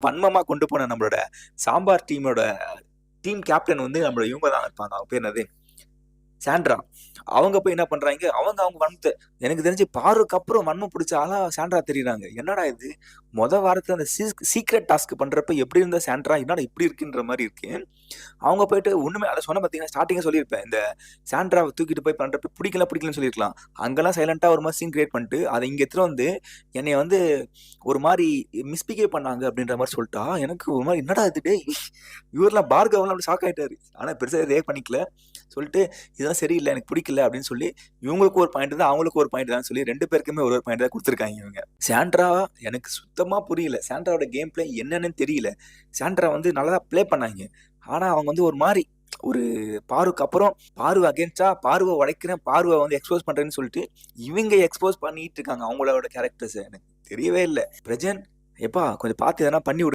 வன்மமா கொண்டு போன நம்மளோட சாம்பார் டீமோட டீம் கேப்டன் வந்து நம்மளோட இவங்க தான் இருப்பாங்க. அவங்க பேர் என்னது? சாண்ட்ரா. அவங்க போய் என்ன பண்றாங்க, அவங்க வன்மத்த எனக்கு தெரிஞ்சு பாருக்கு அப்புறம் வன்மம் பிடிச்ச ஆளா சாண்ட்ரா தெரியுறாங்க. என்னடா இது? வாரத்துல அந்த சீக்ரெட் டாஸ்க் பண்றப்ப எப்படி இருந்த சாண்ட்ரா, என்னடா இப்படி இருக்குன்ற மாரி இருக்கு. அவங்க போயிட்டு ஒண்ணுமே அத சொன்ன பார்த்தீங்கன்னா, ஸ்டார்ட்டிங்கே சொல்லியிருப்பேன். இந்த சாண்ட்ராவ தூக்கிட்டு போய் பண்றப்ப பிடிக்கலன்னு சொல்லியிருக்கலாம். அங்கலாம் சைலன்ட்டா ஒரு மாரி சீன் கிரியேட் பண்ணிட்டு, அத இங்க எடுத்துட்டு வந்து என்னைய வந்து ஒரு மாரி மிஸ்பிஹேவ் பண்ணாங்க அப்படின்ற மாரி சொல்ட்டா, எனக்கு ஒரு மாரி என்னடா இது டேய்! இவர்லாம் பார்கவ்லாம் அப்படி ஷாக் ஆயிட்டாரு. ஆனா பெருசா ரியாக்ட் பண்ணிக்கல. சொல்லிட்டு இதெல்லாம் சரியில்ல, எனக்கு பிடிக்கல அப்படின்னு சொல்லி, இவங்களுக்கு ஒரு பாயிண்ட் தான், அவங்களுக்கு ஒரு பாயிண்ட் தான் சொல்லி 2 பேருக்குமே ஒரு பாயிண்ட் தான் குடுத்துருக்காங்க இவங்க. சாண்ட்ரா எனக்கு சுத்தமா புரியல. சாண்ட்ராவோட கேம் பிளே என்னன்னு தெரியல. சாண்ட்ரா வந்து நல்லா தான் ப்ளே பண்ணாங்க. ஆனா அவங்க வந்து ஒரு மாரி ஒரு பாருக்கு அப்புறம் பாரு அகைன்ஸ்டா பாருவ உடைக்கிறேன், பாருவ வந்து எக்ஸ்போஸ் பண்றேன்னு சொல்லிட்டு, இவங்க எக்ஸ்போஸ் பண்ணிட்டு இருக்காங்க அவங்களோட கேரக்டர்ஸ. எனக்கு தெரியவே இல்ல. பிரஜன், எப்பா கொஞ்சம் பார்த்து எதனா பண்ணி விடு.